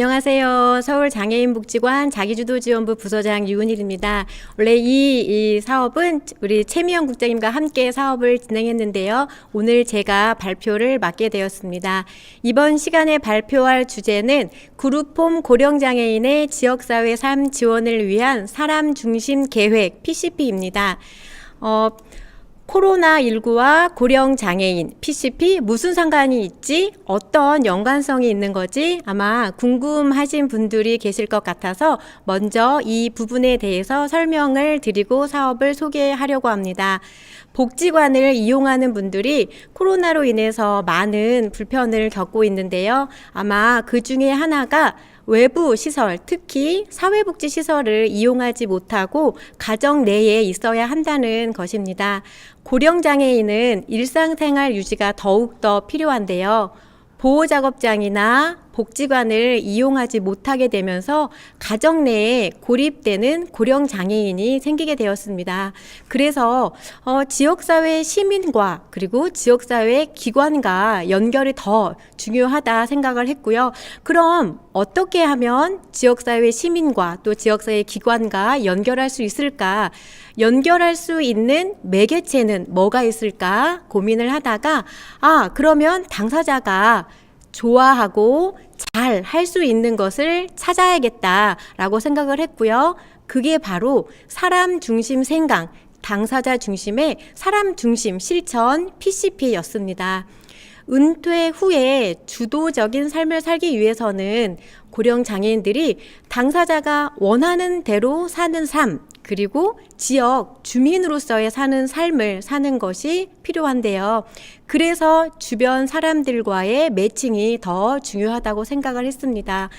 안녕하세요. 서울장애인복지관 자기주도지원부 부서장 유은일입니다. 원래 이 사업은 우리 최미영 국장님과 함께 사업을 진행했는데요. 오늘 제가 발표를 맡게 되었습니다. 이번 시간에 발표할 주제는 그룹홈 고령장애인의 지역사회 삶 지원을 위한 사람 중심 계획 PCP입니다. 코로나19와 고령장애인, PCP 무슨 상관이 있지? 어떤 연관성이 있는 거지? 아마 궁금하신 분들이 계실 것 같아서 먼저 이 부분에 대해서 설명을 드리고 사업을 소개하려고 합니다. 복지관을 이용하는 분들이 코로나로 인해서 많은 불편을 겪고 있는데요. 아마 그 중에 하나가 외부 시설, 특히 사회복지시설을 이용하지 못하고 가정 내에 있어야 한다는 것입니다. 고령장애인은 일상생활 유지가 더욱더 필요한데요. 보호작업장이나 복지관을 이용하지 못하게 되면서 가정 내에 고립되는 고령장애인이 생기게 되었습니다. 그래서 지역사회 시민과 그리고 지역사회 기관과 연결이 더 중요하다 생각을 했고요. 그럼 어떻게 하면 지역사회 시민과 또 지역사회 기관과 연결할 수 있을까? 연결할 수 있는 매개체는 뭐가 있을까 고민을 하다가 그러면 당사자가 좋아하고 잘 할 수 있는 것을 찾아야겠다라고 생각을 했고요. 그게 바로 사람 중심 생각, 당사자 중심의 사람 중심 실천 PCP였습니다. 은퇴 후에 주도적인 삶을 살기 위해서는 고령장애인들이 당사자가 원하는 대로 사는 삶, 그리고 지역 주민으로서의 사는 삶을 사는 것이 필요한데요. 그래서 주변 사람들과의 매칭이 더 중요하다고 생각을 했습니다.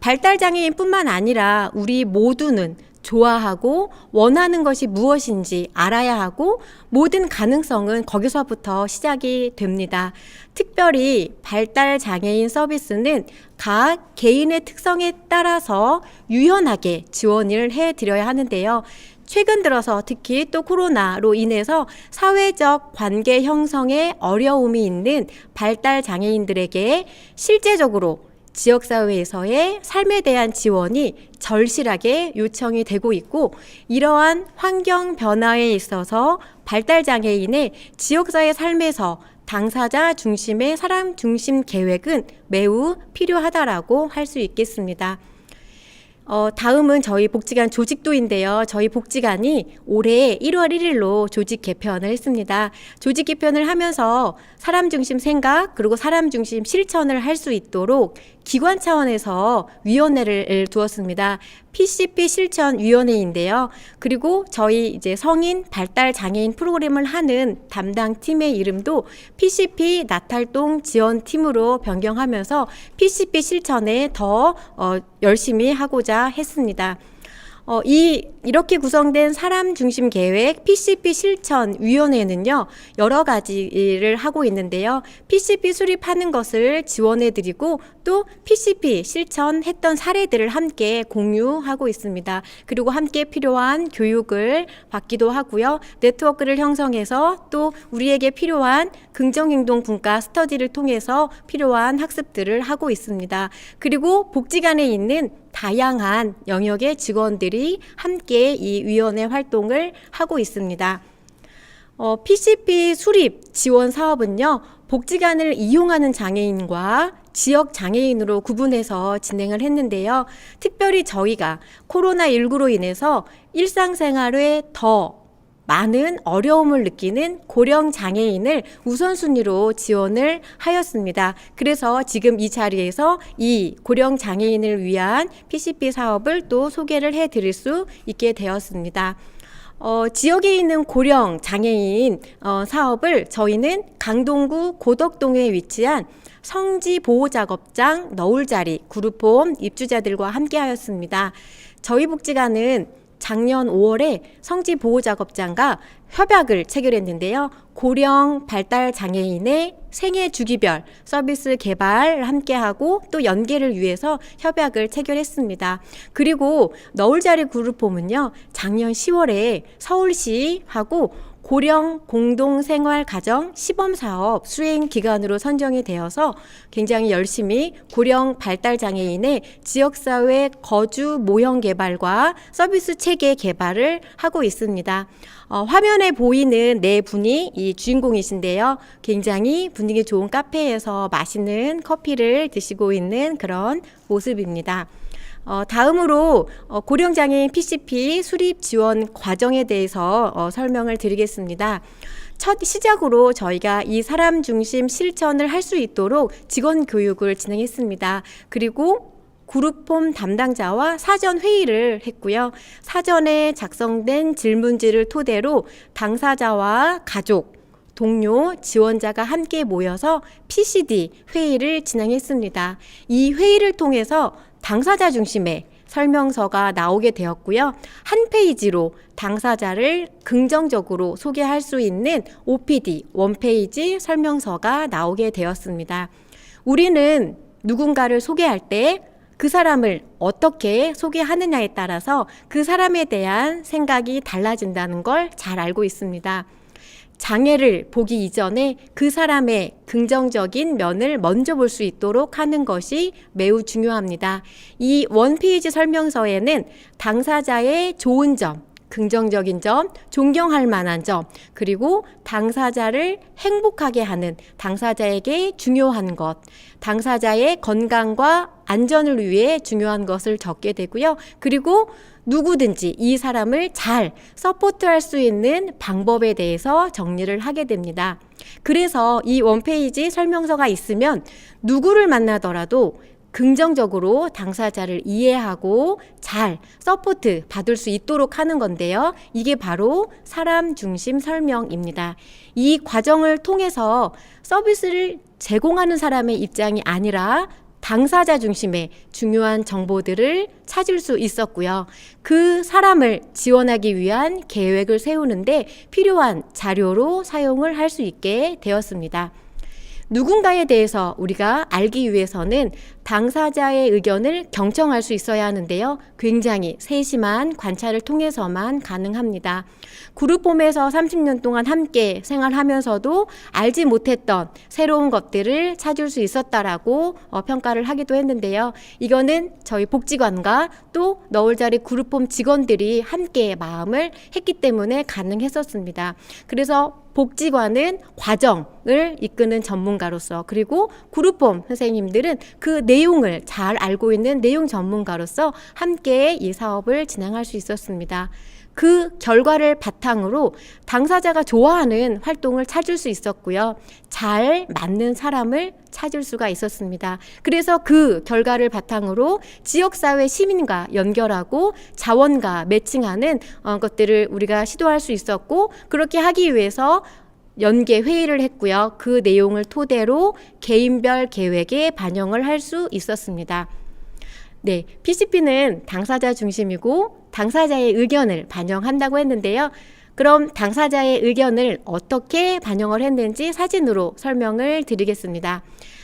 발달장애인뿐만 아니라 우리 모두는 좋아하고 원하는 것이 무엇인지 알아야 하고 모든 가능성은 거기서부터 시작이 됩니다. 특별히 발달장애인 서비스는 각 개인의 특성에 따라서 유연하게 지원을 해드려야 하는데요. 최근 들어서 특히 또 코로나로 인해서 사회적 관계 형성에 어려움이 있는 발달장애인들에게 실제적으로 지역사회에서의 삶에 대한 지원이 절실하게 요청이 되고 있고, 이러한 환경 변화에 있어서 발달장애인의 지역사회 삶에서 당사자 중심의 사람 중심 계획은 매우 필요하다라고 할 수 있겠습니다. 다음은 저희 복지관 조직도인데요. 저희 복지관이 올해 1월 1일로 조직 개편을 했습니다. 조직 개편을 하면서 사람 중심 생각 그리고 사람 중심 실천을 할 수 있도록 기관 차원에서 위원회를 두었습니다. PCP 실천위원회인데요. 그리고 저희 이제 성인 발달 장애인 프로그램을 하는 담당 팀의 이름도 PCP 나탈동 지원팀으로 변경하면서 PCP 실천에 더 열심히 하고자 했습니다. 이렇게 구성된 사람 중심 계획 PCP 실천위원회는요, 여러 가지를 하고 있는데요. PCP 수립하는 것을 지원해드리고 또 PCP 실천했던 사례들을 함께 공유하고 있습니다. 그리고 함께 필요한 교육을 받기도 하고요. 네트워크를 형성해서 또 우리에게 필요한 긍정행동 분과 스터디를 통해서 필요한 학습들을 하고 있습니다. 그리고 복지관에 있는 다양한 영역의 직원들이 함께 이 위원회 활동을 하고 있습니다. PCP 수립 지원 사업은요, 복지관을 이용하는 장애인과 지역 장애인으로 구분해서 진행을 했는데요. 특별히 저희가 코로나19로 인해서 일상생활에 더 많은 어려움을 느끼는 고령 장애인을 우선순위로 지원을 하였습니다. 그래서 지금 이 자리에서 이 고령 장애인을 위한 PCP 사업을 또 소개를 해드릴 수 있게 되었습니다. 지역에 있는 고령 장애인 사업을 저희는 강동구 고덕동에 위치한 성지보호작업장 너울자리 그룹홈 입주자들과 함께 하였습니다. 저희 복지관은 작년 5월에 성지보호작업장과 협약을 체결했는데요. 고령 발달 장애인의 생애 주기별 서비스 개발을 함께하고 또 연계를 위해서 협약을 체결했습니다. 그리고 너울자리 그룹홈은요, 작년 10월에 서울시하고 고령 공동생활가정 시범사업 수행 기관으로 선정이 되어서 굉장히 열심히 고령 발달장애인의 지역사회 거주 모형 개발과 서비스 체계 개발을 하고 있습니다. 화면에 보이는 네 분이 이 주인공이신데요. 굉장히 분위기 좋은 카페에서 맛있는 커피를 드시고 있는 그런 모습입니다. 다음으로 고령장애인 PCP 수립 지원 과정에 대해서 설명을 드리겠습니다. 첫 시작으로 저희가 이 사람 중심 실천을 할 수 있도록 직원 교육을 진행했습니다. 그리고 그룹홈 담당자와 사전 회의를 했고요. 사전에 작성된 질문지를 토대로 당사자와 가족, 동료, 지원자가 함께 모여서 PCD 회의를 진행했습니다. 이 회의를 통해서 당사자 중심의 설명서가 나오게 되었고요. 한 페이지로 당사자를 긍정적으로 소개할 수 있는 OPD, 원페이지 설명서가 나오게 되었습니다. 우리는 누군가를 소개할 때 그 사람을 어떻게 소개하느냐에 따라서 그 사람에 대한 생각이 달라진다는 걸 잘 알고 있습니다. 장애를 보기 이전에 그 사람의 긍정적인 면을 먼저 볼 수 있도록 하는 것이 매우 중요합니다. 이 원페이지 설명서에는 당사자의 좋은 점, 긍정적인 점, 존경할 만한 점, 그리고 당사자를 행복하게 하는 당사자에게 중요한 것, 당사자의 건강과 안전을 위해 중요한 것을 적게 되고요. 그리고 누구든지 이 사람을 잘 서포트할 수 있는 방법에 대해서 정리를 하게 됩니다. 그래서 이 원페이지 설명서가 있으면 누구를 만나더라도 긍정적으로 당사자를 이해하고 잘 서포트 받을 수 있도록 하는 건데요. 이게 바로 사람 중심 설명입니다. 이 과정을 통해서 서비스를 제공하는 사람의 입장이 아니라 당사자 중심의 중요한 정보들을 찾을 수 있었고요. 그 사람을 지원하기 위한 계획을 세우는데 필요한 자료로 사용을 할 수 있게 되었습니다. 누군가에 대해서 우리가 알기 위해서는 당사자의 의견을 경청할 수 있어야 하는데요. 굉장히 세심한 관찰을 통해서만 가능합니다. 그룹홈에서 30년 동안 함께 생활하면서도 알지 못했던 새로운 것들을 찾을 수 있었다라고 평가를 하기도 했는데요. 이거는 저희 복지관과 또 너울자리 그룹홈 직원들이 함께 마음을 했기 때문에 가능했었습니다. 그래서 복지관은 과정을 이끄는 전문가로서, 그리고 그룹홈 선생님들은 그 내용을 잘 알고 있는 내용 전문가로서 함께 이 사업을 진행할 수 있었습니다. 그 결과를 바탕으로 당사자가 좋아하는 활동을 찾을 수 있었고요. 잘 맞는 사람을 찾을 수가 있었습니다. 그래서 그 결과를 바탕으로 지역사회 시민과 연결하고 자원과 매칭하는 것들을 우리가 시도할 수 있었고, 그렇게 하기 위해서 연계 회의를 했고요. 그 내용을 토대로 개인별 계획에 반영을 할 수 있었습니다. 네, PCP는 당사자 중심이고 당사자의 의견을 반영한다고 했는데요. 그럼 당사자의 의견을 어떻게 반영을 했는지 사진으로 설명을 드리겠습니다.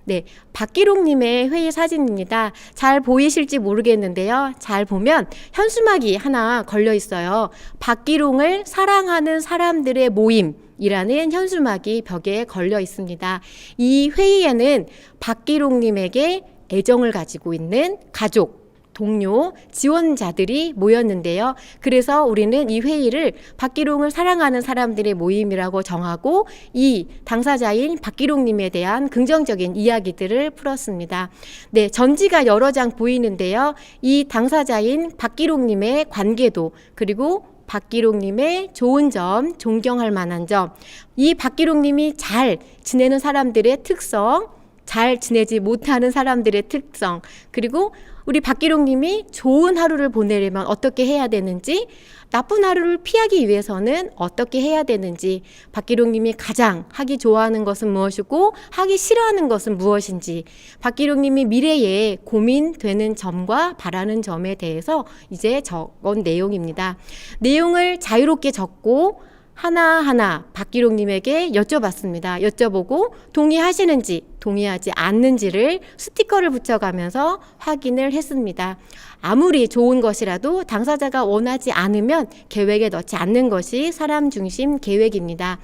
네, 박기록님의 회의 사진입니다. 잘 보이실지 모르겠는데요. 잘 보면 현수막이 하나 걸려 있어요. 박기록을 사랑하는 사람들의 모임이라는 현수막이 벽에 걸려 있습니다. 이 회의에는 박기록님에게 애정을 가지고 있는 가족, 동료, 지원자들이 모였는데요. 그래서 우리는 이 회의를 박기록을 사랑하는 사람들의 모임이라고 정하고 이 당사자인 박기록님에 대한 긍정적인 이야기들을 풀었습니다. 네, 전지가 여러 장 보이는데요. 이 당사자인 박기록님의 관계도, 그리고 박기록님의 좋은 점, 존경할 만한 점, 이 박기록님이 잘 지내는 사람들의 특성, 잘 지내지 못하는 사람들의 특성, 그리고 우리 박기록님이 좋은 하루를 보내려면 어떻게 해야 되는지, 나쁜 하루를 피하기 위해서는 어떻게 해야 되는지, 박기록님이 가장 하기 좋아하는 것은 무엇이고 하기 싫어하는 것은 무엇인지, 박기록님이 미래에 고민되는 점과 바라는 점에 대해서 이제 적은 내용입니다. 내용을 자유롭게 적고 하나하나 박기록님에게 여쭤봤습니다. 여쭤보고 동의하시는지 동의하지 않는지를 스티커를 붙여가면서 확인을 했습니다. 아무리 좋은 것이라도 당사자가 원하지 않으면 계획에 넣지 않는 것이 사람 중심 계획입니다.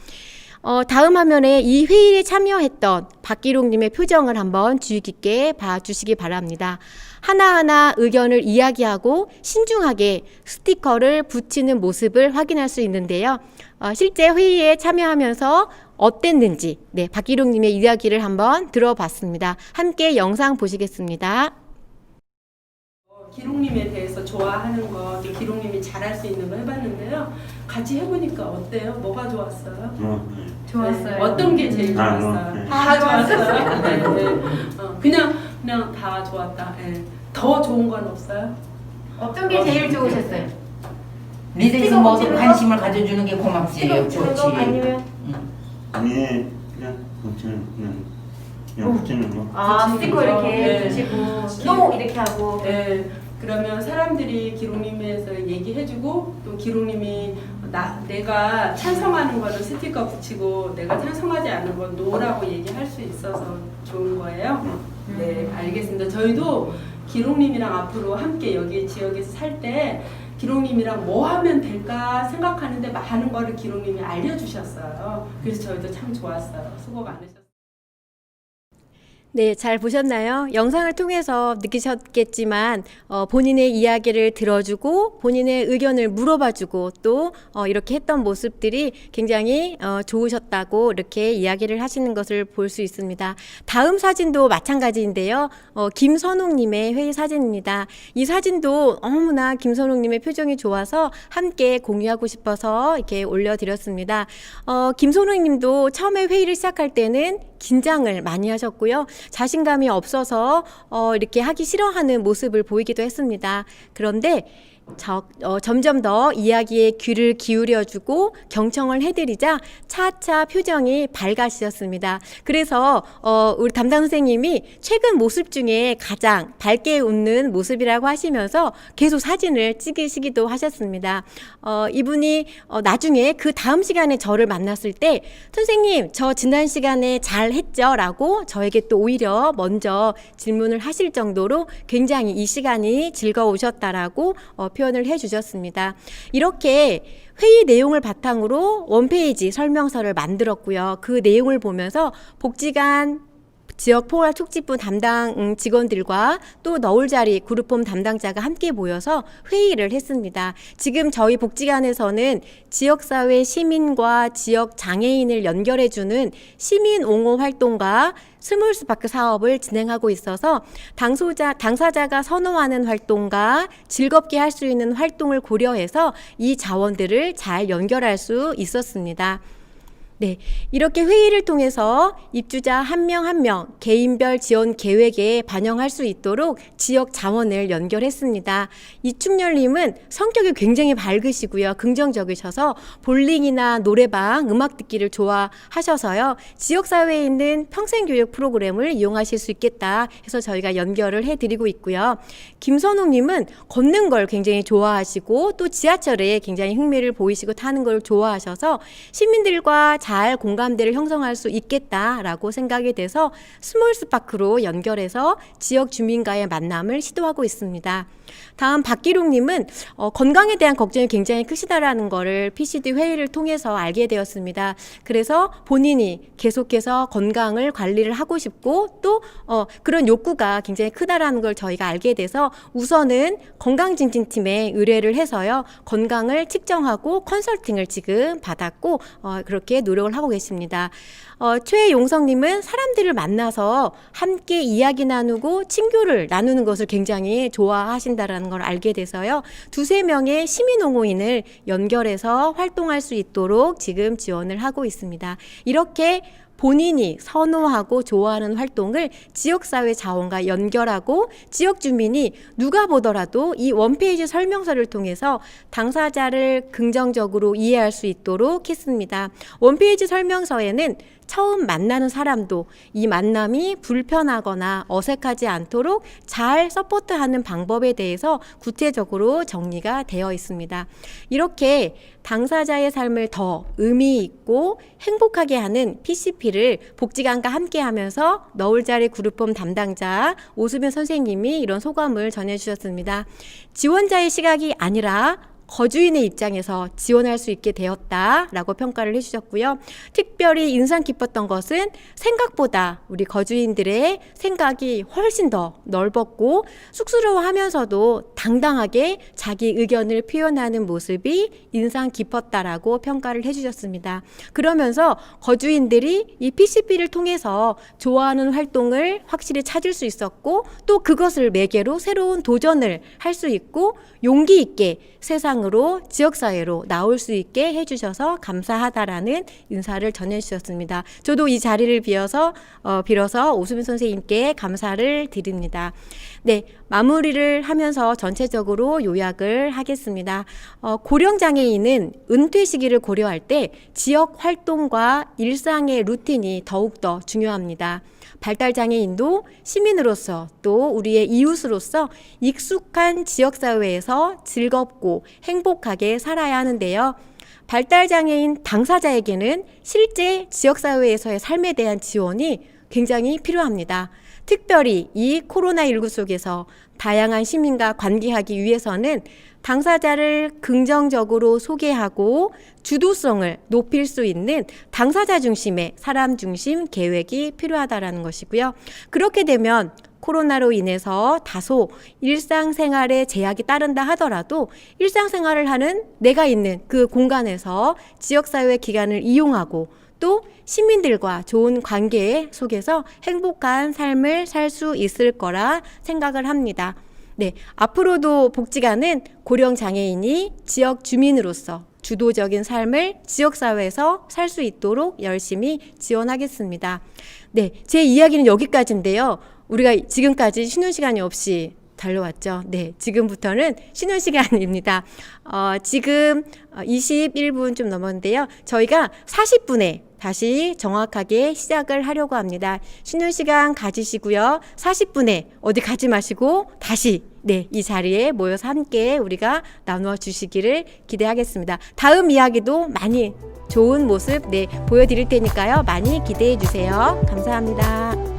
다음 화면에 이 회의에 참여했던 박기록님의 표정을 한번 주의 깊게 봐주시기 바랍니다. 하나하나 의견을 이야기하고 신중하게 스티커를 붙이는 모습을 확인할 수 있는데요. 실제 회의에 참여하면서 어땠는지 박기록님의 이야기를 한번 들어봤습니다. 함께 영상 보시겠습니다. 기록님에 대해서 좋아하는 거, 기록님이 잘할 수 있는 거 해봤는데요. 같이 해보니까 어때요? 뭐가 좋았어요? 좋았어요. 네. 어떤 게 제일 좋았어요? 다 좋았어요. 네, 네. 그냥 다 좋았다. 네. 더 좋은 건 없어요? 어떤 게 제일 좋으셨어요? 리더십 모두 관심을 가져주는 게 고맙지. 좋지. 아니면 아니 그냥 붙이는 거. 스티커 이렇게 네. 붙이고 또 이렇게 하고. 네. 그러면 사람들이 기록님에서 얘기해주고 또 기록님이 내가 찬성하는 거를 스티커 붙이고 내가 찬성하지 않는 건 노라고 얘기할 수 있어서 좋은 거예요. 네, 알겠습니다. 저희도 기록님이랑 앞으로 함께 여기 지역에서 살 때 기록님이랑 뭐 하면 될까 생각하는데 많은 거를 기록님이 알려주셨어요. 그래서 저희도 참 좋았어요. 수고 많으셨어요. 네, 잘 보셨나요? 영상을 통해서 느끼셨겠지만 본인의 이야기를 들어주고 본인의 의견을 물어봐주고 또 이렇게 했던 모습들이 굉장히 좋으셨다고 이렇게 이야기를 하시는 것을 볼 수 있습니다. 다음 사진도 마찬가지인데요. 김선옥님의 회의 사진입니다. 이 사진도 너무나 김선옥님의 표정이 좋아서 함께 공유하고 싶어서 이렇게 올려드렸습니다. 김선옥님도 처음에 회의를 시작할 때는 긴장을 많이 하셨고요. 자신감이 없어서 이렇게 하기 싫어하는 모습을 보이기도 했습니다. 그런데 점점 더 이야기에 귀를 기울여주고 경청을 해드리자 차차 표정이 밝아지셨습니다. 그래서 우리 담당 선생님이 최근 모습 중에 가장 밝게 웃는 모습이라고 하시면서 계속 사진을 찍으시기도 하셨습니다. 이분이 나중에 그 다음 시간에 저를 만났을 때 선생님 저 지난 시간에 잘 했죠? 라고 저에게 또 오히려 먼저 질문을 하실 정도로 굉장히 이 시간이 즐거우셨다라고 표현을 해주셨습니다. 이렇게 회의 내용을 바탕으로 원페이지 설명서를 만들었고요. 그 내용을 보면서 복지관 지역 포괄 촉진부 담당 직원들과 또 너울자리 그룹홈 담당자가 함께 모여서 회의를 했습니다. 지금 저희 복지관에서는 지역사회 시민과 지역 장애인을 연결해주는 시민 옹호 활동과 스몰스파크 사업을 진행하고 있어서 당사자가 선호하는 활동과 즐겁게 할 수 있는 활동을 고려해서 이 자원들을 잘 연결할 수 있었습니다. 네, 이렇게 회의를 통해서 입주자 한 명 한 명 개인별 지원 계획에 반영할 수 있도록 지역 자원을 연결했습니다. 이충렬님은 성격이 굉장히 밝으시고요. 긍정적이셔서 볼링이나 노래방, 음악 듣기를 좋아하셔서요. 지역사회에 있는 평생교육 프로그램을 이용하실 수 있겠다 해서 저희가 연결을 해드리고 있고요. 김선웅님은 걷는 걸 굉장히 좋아하시고 또 지하철에 굉장히 흥미를 보이시고 타는 걸 좋아하셔서 시민들과 잘 공감대를 형성할 수 있겠다라고 생각이 돼서 스몰스파크로 연결해서 지역 주민과의 만남을 시도하고 있습니다. 다음 박기록님은 건강에 대한 걱정이 굉장히 크시다라는 거를 PCD 회의를 통해서 알게 되었습니다. 그래서 본인이 계속해서 건강을 관리를 하고 싶고 또 그런 욕구가 굉장히 크다라는 걸 저희가 알게 돼서 우선은 건강증진팀에 의뢰를 해서요. 건강을 측정하고 컨설팅을 지금 받았고 그렇게 노력을 하고 계십니다. 최용성님은 사람들을 만나서 함께 이야기 나누고 친교를 나누는 것을 굉장히 좋아하신다라는 걸 알게 돼서요. 2-3명의 시민옹호인을 연결해서 활동할 수 있도록 지금 지원을 하고 있습니다. 이렇게 본인이 선호하고 좋아하는 활동을 지역사회 자원과 연결하고 지역 주민이 누가 보더라도 이 원페이지 설명서를 통해서 당사자를 긍정적으로 이해할 수 있도록 했습니다. 원페이지 설명서에는 처음 만나는 사람도 이 만남이 불편하거나 어색하지 않도록 잘 서포트하는 방법에 대해서 구체적으로 정리가 되어 있습니다. 이렇게 당사자의 삶을 더 의미 있고 행복하게 하는 PCP를 복지관과 함께 하면서 너울자리 그룹홈 담당자 오수빈 선생님이 이런 소감을 전해주셨습니다. 지원자의 시각이 아니라 거주인의 입장에서 지원할 수 있게 되었다라고 평가를 해주셨고요. 특별히 인상 깊었던 것은 생각보다 우리 거주인들의 생각이 훨씬 더 넓었고 쑥스러워하면서도 당당하게 자기 의견을 표현하는 모습이 인상 깊었다라고 평가를 해주셨습니다. 그러면서 거주인들이 이 PCP를 통해서 좋아하는 활동을 확실히 찾을 수 있었고 또 그것을 매개로 새로운 도전을 할 수 있고 용기 있게 세상으로 지역사회로 나올 수 있게 해주셔서 감사하다라는 인사를 전해주셨습니다. 저도 이 자리를 빌어서 오수빈 선생님께 감사를 드립니다. 네, 마무리를 하면서 전체적으로 요약을 하겠습니다. 고령장애인은 은퇴 시기를 고려할 때 지역 활동과 일상의 루틴이 더욱더 중요합니다. 발달장애인도 시민으로서 또 우리의 이웃으로서 익숙한 지역사회에서 즐겁고 행복하게 살아야 하는데요. 발달장애인 당사자에게는 실제 지역사회에서의 삶에 대한 지원이 굉장히 필요합니다. 특별히 이 코로나19 속에서 다양한 시민과 관계하기 위해서는 당사자를 긍정적으로 소개하고 주도성을 높일 수 있는 당사자 중심의 사람 중심 계획이 필요하다라는 것이고요. 그렇게 되면 코로나로 인해서 다소 일상생활에 제약이 따른다 하더라도 일상생활을 하는 내가 있는 그 공간에서 지역사회 기관을 이용하고 또 시민들과 좋은 관계 속에서 행복한 삶을 살 수 있을 거라 생각을 합니다. 네, 앞으로도 복지관은 고령장애인이 지역 주민으로서 주도적인 삶을 지역사회에서 살 수 있도록 열심히 지원하겠습니다. 네, 제 이야기는 여기까지인데요. 우리가 지금까지 쉬는 시간이 없이 달려왔죠. 네, 지금부터는 쉬는 시간입니다. 지금 21분 좀 넘었는데요. 저희가 40분에 다시 정확하게 시작을 하려고 합니다. 쉬는 시간 가지시고요. 40분에 어디 가지 마시고 다시 이 자리에 모여서 함께 우리가 나누어 주시기를 기대하겠습니다. 다음 이야기도 많이 좋은 모습 보여드릴 테니까요. 많이 기대해 주세요. 감사합니다.